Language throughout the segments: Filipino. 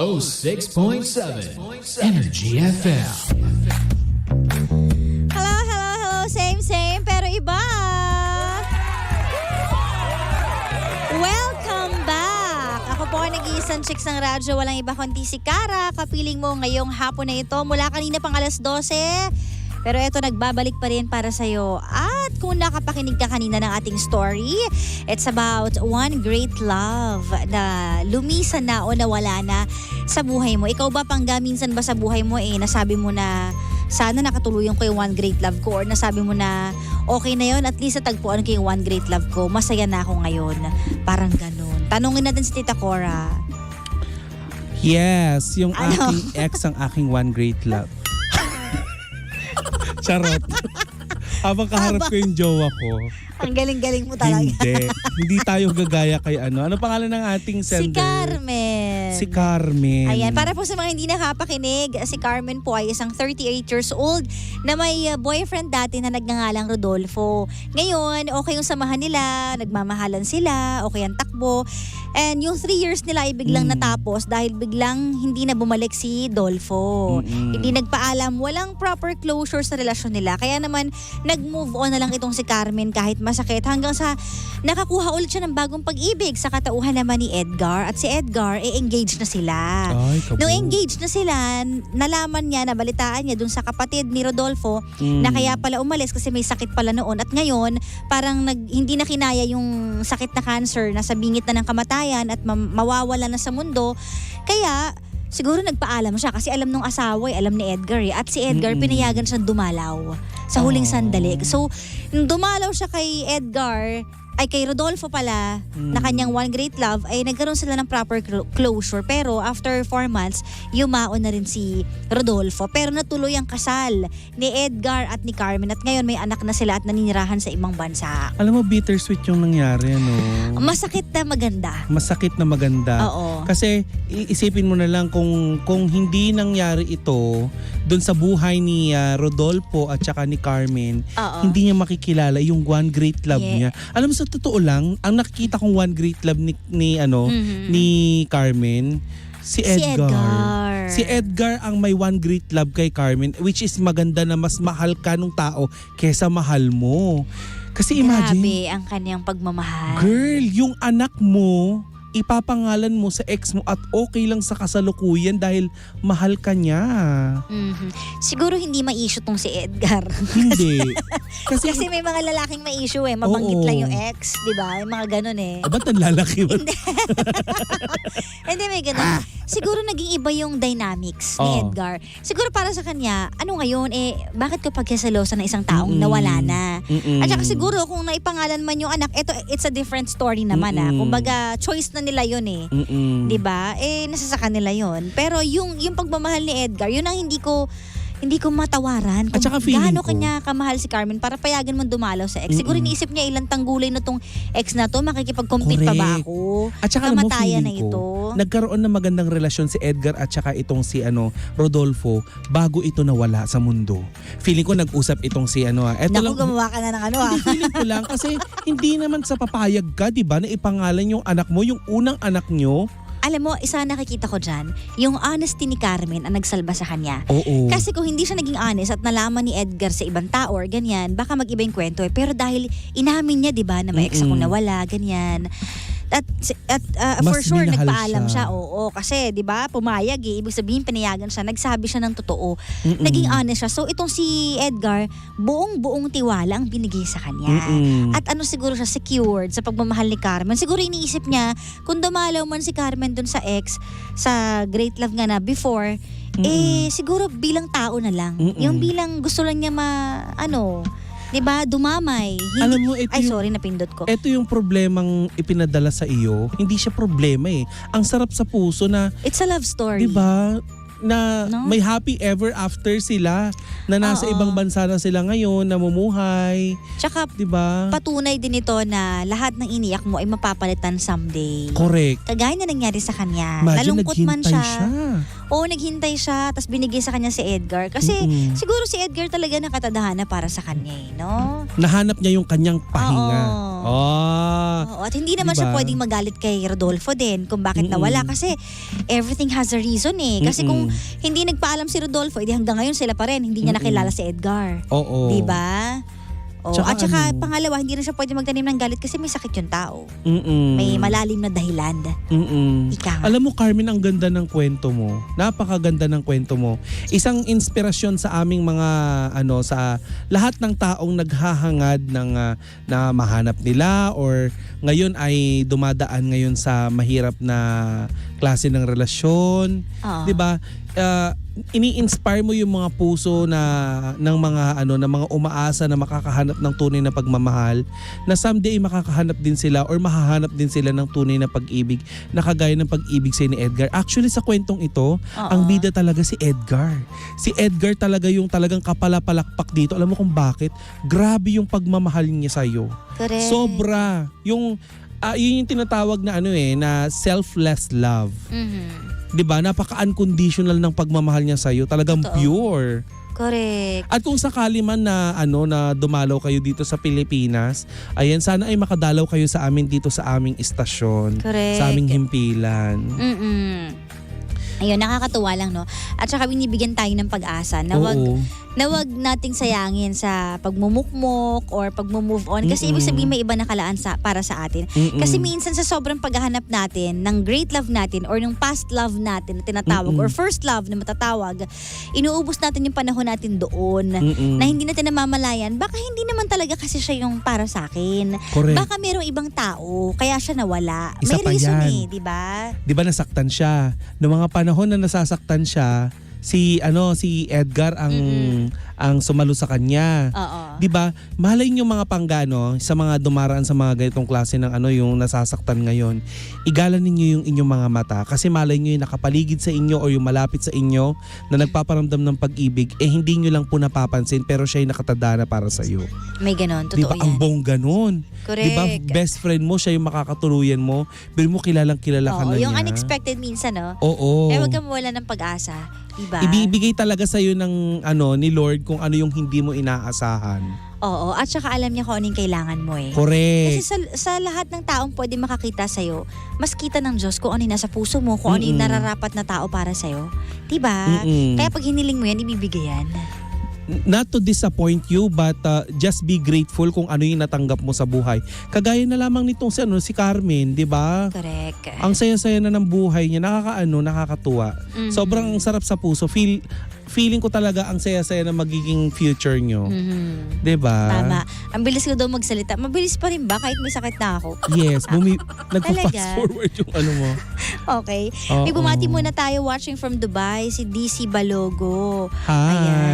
106.7 Energy FM. Hello, hello, hello. Same, pero iba. Welcome back. Ako po ang nag-iisang chicks ng radyo. Walang iba kundi si Kara. Kapiling mo ngayong hapon na ito. Mula kanina pang alas 12. Pero eto, nagbabalik pa rin para sa'yo. At kung nakapakinig ka kanina ng ating story, it's about one great love na lumisan na o nawala na sa buhay mo. Ikaw ba, Pangga, minsan ba sa buhay mo nasabi mo na sana nakatuluyang ko yung one great love ko, or nasabi mo na okay na yun, at least natagpuan ko yung one great love ko, masaya na ako ngayon. Parang ganun. Tanungin natin si Tita Cora. Yes, yung aking ex ang aking one great love. Charot. Habang kaharap ko yung jowa ko. Ang galing-galing mo talaga. Hindi tayo gagaya kay ano. Ano pangalan ng ating sender? Si Carmen. Si Carmen. Ayan, para po sa mga hindi nakapakinig, si Carmen po ay isang 38 years old na may boyfriend dati na nagngangalang Rodolfo. Ngayon, okay yung samahan nila, nagmamahalan sila, okay ang takbo. And yung 3 years nila ay biglang natapos dahil biglang hindi na bumalik si Dolfo. Hindi nagpaalam, walang proper closure sa relasyon nila. Kaya naman, nag-move on na lang itong si Carmen kahit masakit, hanggang sa nakakuha ulit siya ng bagong pag-ibig sa katauhan naman ni Edgar. At si Edgar, engaged na sila. Nung engaged na sila, nalaman niya, nabalitaan niya dun sa kapatid ni Rodolfo na kaya pala umalis kasi may sakit pala noon. At ngayon, parang hindi na kinaya yung sakit na cancer na sa bingit na ng kamatayan at mawawala na sa mundo. Kaya siguro nagpaalam siya kasi alam nung asawa, alam ni Edgar At si Edgar, pinayagan siyang dumalaw sa huling sandali. So, nung dumalaw siya kay Edgar, ay kay Rodolfo pala, na kanyang one great love, ay nagkaroon sila ng proper closure. Pero after 4 months, yumaon na rin si Rodolfo. Pero natuloy ang kasal ni Edgar at ni Carmen. At ngayon may anak na sila at naninirahan sa ibang bansa. Alam mo, bittersweet yung nangyari, no? Masakit na maganda. Masakit na maganda. Oo. Kasi isipin mo na lang kung hindi nangyari ito doon sa buhay ni Rodolfo at saka ni Carmen, hindi niya makikilala yung one great love niya. Alam mo, sa totoo lang, ang nakikita kong one great love ni Carmen, si Edgar. Si Edgar ang may one great love kay Carmen, which is maganda na mas mahal ka nung tao kesa mahal mo. Kasi imagine, grabe ang kanyang pagmamahal. Girl, yung anak mo, ipapangalan mo sa ex mo at okay lang sa kasalukuyan dahil mahal ka niya. Siguro hindi ma-issue tong si Edgar. Hindi. Kasi may mga lalaking ma-issue mabanggit lang yung ex, di ba? Yung mga ganun Ba't ang lalaki ba? Hindi, may ganun. Siguro naging iba yung dynamics ni Edgar. Siguro para sa kanya, ano ngayon, bakit ko pagkasalosa ng isang taong nawala na? At saka siguro kung naipangalan man yung anak, it's a different story naman Kumbaga, choice na nila yun 'di ba? Nasa sa kanila yun. Pero yung pagmamahal ni Edgar, yun ang hindi ko matawaran. At saka feeling gaano kanya kamahal si Carmen para payagan mo dumalaw sa ex. Siguro iniisip niya ilang tanggulay na tong ex na to, makikipag-compete pa ba ako? At saka kamatayan feeling na ito. Nagkaroon ng magandang relasyon si Edgar at saka itong si Rodolfo bago ito nawala sa mundo. Feeling ko nag-usap itong si Naku, gumawa ka na ng Feeling ko lang kasi hindi naman sa papayag ka, di ba, na ipangalan yung anak mo, yung unang anak nyo. Alam mo, isa nakikita ko dyan, yung honesty ni Carmen ang nagsalba sa kanya. Oo. Kasi kung hindi siya naging honest at nalaman ni Edgar sa ibang tao or ganyan, baka mag-iba yung kwento Pero dahil inamin niya, di ba, na may ex akong nawala, ganyan. At for sure, nagpaalam siya. Oo, kasi, di ba, pumayag Ibig sabihin, pinayagan siya. Nagsabi siya ng totoo. Naging honest siya. So, itong si Edgar, buong tiwala ang binigay sa kanya. At siguro siya secured sa pagmamahal ni Carmen. Siguro iniisip niya, kung dumalaw man si Carmen dun sa ex, sa great love nga na before, siguro bilang tao na lang. Yung bilang gusto lang niya diba, dumamay. Alam mo, sorry, napindot ko. Ito yung problemang ipinadala sa iyo. Hindi siya problema Ang sarap sa puso na, it's a love story. Diba? Na may happy ever after sila. Na nasa ibang bansa na sila ngayon, namumuhay. Tsaka, diba? Patunay din ito na lahat ng iniyak mo ay mapapalitan someday. Correct. Kagaya na nangyari sa kanya. Imagine, nalungkot man siya. Oo, naghintay siya, tapos binigay sa kanya si Edgar. Kasi siguro si Edgar talaga nakatadhana para sa kanya no? Nahanap niya yung kanyang pahinga. Oo, at hindi naman siya pwedeng magalit kay Rodolfo din kung bakit nawala. Kasi everything has a reason Kasi kung hindi nagpaalam si Rodolfo, edi hanggang ngayon sila pa rin. Hindi niya nakilala si Edgar. Oo. Diba? At saka pangalawa, hindi rin siya pwede magtanim ng galit kasi may sakit yung tao. May malalim na dahilan. Ika nga. Alam mo Carmen, ang ganda ng kwento mo. Napakaganda ng kwento mo. Isang inspirasyon sa aming mga sa lahat ng taong naghahangad ng na mahanap nila or ngayon ay dumadaan ngayon sa mahirap na klase ng relasyon. 'Di ba? Ini-inspire mo yung mga puso ng mga umaasa na makakahanap ng tunay na pagmamahal, na someday makakahanap din sila or mahahanap din sila ng tunay na pag-ibig na kagaya ng pag-ibig sa ni Edgar. Actually sa kwentong ito, ang bida talaga si Edgar. Si Edgar talaga yung talagang kapalapalakpak dito. Alam mo kung bakit? Grabe yung pagmamahal niya sa'yo. Correct. Sobra. Yun yung tinatawag na na selfless love. 'Di ba? Napaka-unconditional ng pagmamahal niya sa iyo. Talagang pure. Correct. At kung sakali man na na dumalaw kayo dito sa Pilipinas, ayan, sana ay makadalaw kayo sa amin dito sa aming istasyon. Correct. Sa aming himpilan. Ayun, nakakatuwa lang, no? At saka binibigyan tayo ng pag-asa na wag nating sayangin sa pagmumukmok or pagmumove on. Kasi ibig sabihin may iba na kalaan para sa atin. Kasi minsan sa sobrang paghahanap natin ng great love natin or ng past love natin na tinatawag or first love na matatawag, inuubos natin yung panahon natin doon na hindi natin namamalayan. Baka hindi naman talaga kasi siya yung para sa akin. Correct. Baka merong ibang tao kaya siya nawala. Isa May pa reason yan. di ba? Di ba nasaktan siya? Noong mga panahon na nasasaktan siya, si Edgar ang sumalo sa kanya. Oo. 'Di ba? Malay niyo mga panggano sa mga dumaraan sa mga ganitong klase ng yung nasasaktan ngayon. Igalan ninyo yung inyong mga mata kasi malay niyo yung nakapaligid sa inyo o yung malapit sa inyo na nagpaparamdam ng pag-ibig hindi niyo lang po napapansin pero siya ay nakatadhana para sa iyo. May ganon, totoo 'Di ba? yan. Ang bongga nun. Correct. 'Di ba? Best friend mo siya yung makakatuluyan mo. Pero mo kilalang kilala ka na yung niya. unexpected minsan, no? Oo. Kaya huwag kang mawala ng pag-asa. Diba? Ibibigay talaga sa iyo ng ni Lord kung ano yung hindi mo inaasahan. Oo, at saka alam niya kung ano yung kailangan mo Correct. Kasi sa lahat ng taong pwede makakita sa'yo, mas kita ng Diyos kung ano yung nasa puso mo, kung ano yung nararapat na tao para sa'yo. Diba? Kaya pag hiniling mo yan, ibibigay yan. Not to disappoint you but just be grateful kung ano yung natanggap mo sa buhay. Kagaya na lamang nitong si Carmen, 'di ba? Correct. Ang saya-saya na ng buhay niya, nakakatuwa. Sobrang sarap sa puso. Feeling ko talaga ang saya-saya na magiging future nyo. 'Di ba? Tama. Ang bilis ko daw magsalita. Mabilis pa rin ba kahit may sakit na ako? Yes, nagpa-fast forward yung mo. Okay. Oo. May bumati muna tayo watching from Dubai, si DC Balogo. Hi. Ayan.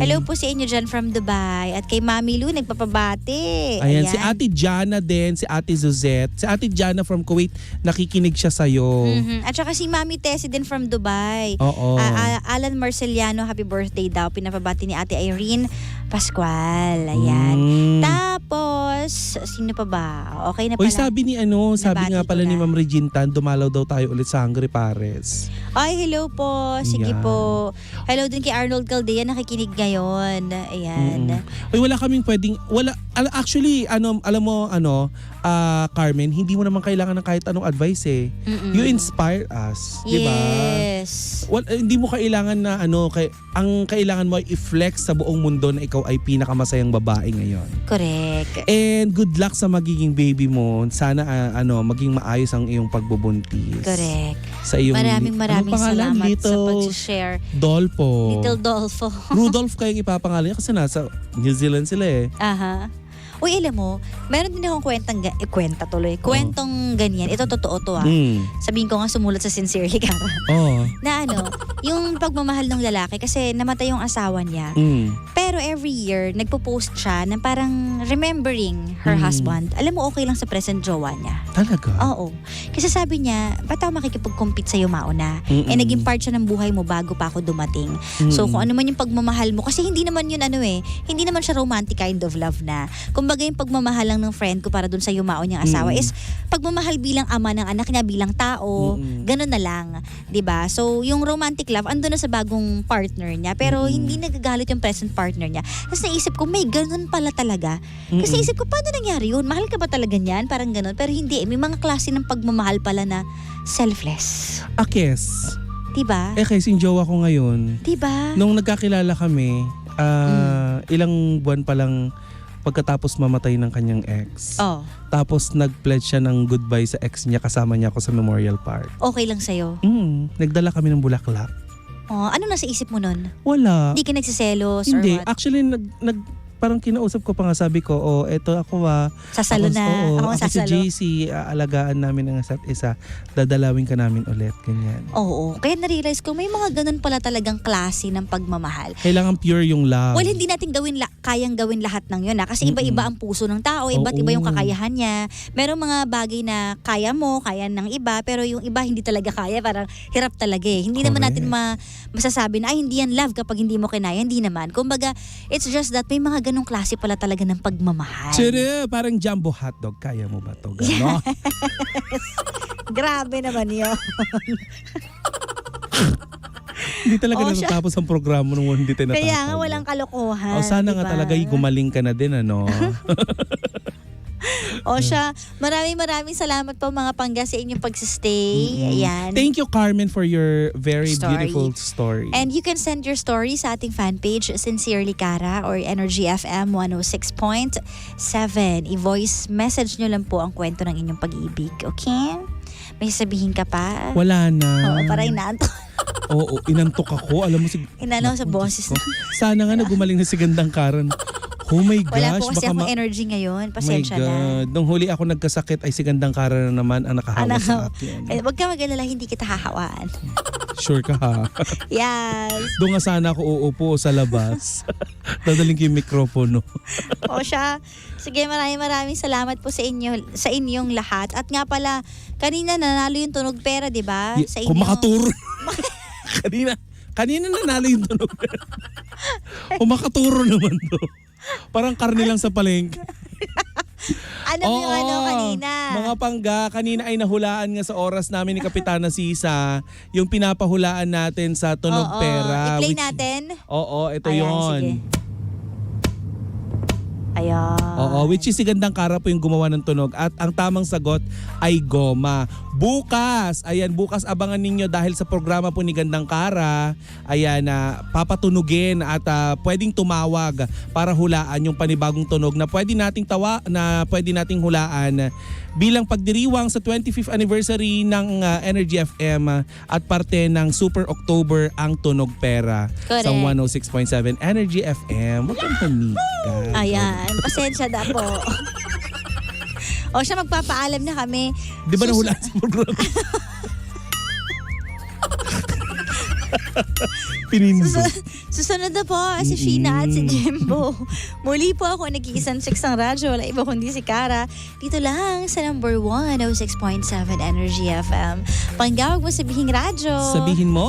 Hello po sa inyo dyan from Dubai. At kay Mami Lu, nagpapabati. Ayan, si Ate Jana din, si Ate Zuzette. Si Ate Jana from Kuwait, nakikinig siya sa'yo. At saka si Mami Tessie din from Dubai. Oo. Alan Marceliano, happy birthday daw. Pinapabati ni Ate Irene Pascual. Ayan. Tapos, sino pa ba? Okay na pala. Uy, sabi nga Nabati pala ko ni na. Ma'am Regintan, dumalaw daw tayo ulit sa Hungry Pares. Ay, hello po. Sige Ayan. po. Hello din kay Arnold Caldea, nakikinig ngayon. Ayan. Uy, wala kaming pwedeng, actually, alam mo, Carmen, hindi mo naman kailangan ng kahit anong advice You inspire us, di ba? Yes. Hindi mo kailangan na ang kailangan mo ay i-flex sa buong mundo na ikaw ay pinakamasayang babae ngayon. Correct. And good luck sa magiging baby mo. Sana maging maayos ang iyong pagbubuntis. Correct. Sa iyong Maraming anong pangalan? salamat sa Little pag-share. Dolfo. Little Dolfo. Rudolph kayong ipapangalan niya kasi nasa New Zealand sila Aha. Uy, alam mo, meron din akong kwentong ganyan. Ito totoo to Sabihin ko nga sumulat sa Sincerely Cara. Na yung pagmamahal ng lalaki kasi namatay yung asawa niya. Pero every year, nagpo-post siya na parang remembering her husband. Alam mo, okay lang sa present jowa niya. Talaga? Oo. Kasi sabi niya, ba't ako makikipag-compete sa'yo mauna? Naging part siya ng buhay mo bago pa ako dumating. So kung ano man yung pagmamahal mo, kasi hindi naman yun hindi naman siya romantic kind of love na. Kumbaga yung pagmamahal lang ng friend ko para dun sa yumao niyang asawa is pagmamahal bilang ama ng anak niya, bilang tao, ganun na lang. 'Di ba? So yung romantic love, ando na sa bagong partner niya, pero hindi nagagalit yung present partner niya. Tapos naisip ko, may ganun pala talaga. Kasi isip ko, paano nangyari yun? Mahal ka ba talaga niyan? Parang ganun. Pero hindi, may mga klase ng pagmamahal pala na selfless. Akes. Diba? Kasi yung jowa ko ngayon, Diba? nung nagkakilala kami, ilang buwan pa lang pagkatapos mamatay ng kanyang ex. Oh, Tapos nag-pledge siya ng goodbye sa ex niya, kasama niya ako sa Memorial Park. okay lang sa'yo. Nagdala kami ng bulaklak. Oh, ano nasa isip mo nun? Wala. Hindi ka nagsiselos Hindi. or what? Actually, parang kinausap ko pa nga, sabi ko, eto ako Sasalo na. Ako ako si sasalo. JC, aalagaan namin ang isa't isa. Dadalawin ka namin ulit, ganyan. Oo. Kaya na-realize ko, may mga ganun pala talagang klase ng pagmamahal. Kailangan pure yung love. Well, hindi natin kayang gawin lahat ng yun. Kasi iba-iba ang puso ng tao, iba't iba yung kakayahan niya. Merong mga bagay na kaya mo, kaya ng iba, pero yung iba hindi talaga kaya. Parang hirap talaga eh. Hindi naman natin masasabi na, ay hindi yan love kapag hindi mo kinaya. Hindi naman. Kumbaga, it's just that may mga ganung klase pala talaga ng pagmamahal. Sure, parang jumbo hotdog. Kaya mo ba to? Gano? Grabe naman yun. Hindi talaga Oh, siya. natatapos ang programa nung hindi tayo natapos. Kaya nga walang kalokohan. Sana nga diba? talaga gumaling ka na din, ano? O siya, maraming salamat po mga pangga sa inyong pagsistay. Ayan. Thank you, Carmen, for your very Story. beautiful story. And you can send your story sa ating fan page, Sincerely Cara or Energy FM 106.7. I-voice message nyo lang po ang kwento ng inyong pag-ibig. Okay? May sabihin ka pa? Wala na. Oo, para inaantok. Oo, inantok ako. Alam mo, Inano sa boses na. sana nga gumaling na si Gandang Karan. Oh my gosh. Wala po kasi baka akong energy ngayon. Oh my Pasensya na. God. Nung huli ako nagkasakit ay si Gandang Karan na naman ang nakahawa sa akin. Eh, wag ka mag-alala, hindi kita hahawaan. Sure ka ha? Yes. Doon nga sana ako uupo sa labas. Dadaling ko yung mikropono. O siya. Sige, maraming salamat po sa inyong lahat. At nga pala, kanina nanalo yung tunog pera, 'di ba? Sa inyo. Kung makaturo. kanina nanalo yung tunog. Kung makaturo naman to. Parang karne lang sa palengke. Ano yung kanina? Mga pangga, kanina ay nahulaan nga sa oras namin ni Kapitana Sisa yung pinapahulaan natin sa tunog Oo. pera. I-play natin? Oo, ito Ayan, yon. sige. Ayan. Oo, which is si Gandang Kara po yung gumawa ng tunog at ang tamang sagot ay goma. Bukas, bukas abangan ninyo dahil sa programa po ni Gandang Kara, papatunugin at pwedeng tumawag para hulaan yung panibagong tunog na pwede nating hulaan bilang pagdiriwang sa 25th anniversary ng Energy FM at parte ng Super October ang Tunog Pera. Correct. Sa 106.7 Energy FM. Huwag kang panika. Ayan. Pasensya na po. O siya, magpapaalam na kami. Di ba nahulaan sa programa? Pinindo. Susunod na po si Sheena at si Jimbo. Muli po ako nag-iisang ng radyo. Wala iba kundi si Cara. Dito lang sa number 106.7 Energy FM. Panggawag mo sabihing radyo. Sabihin mo.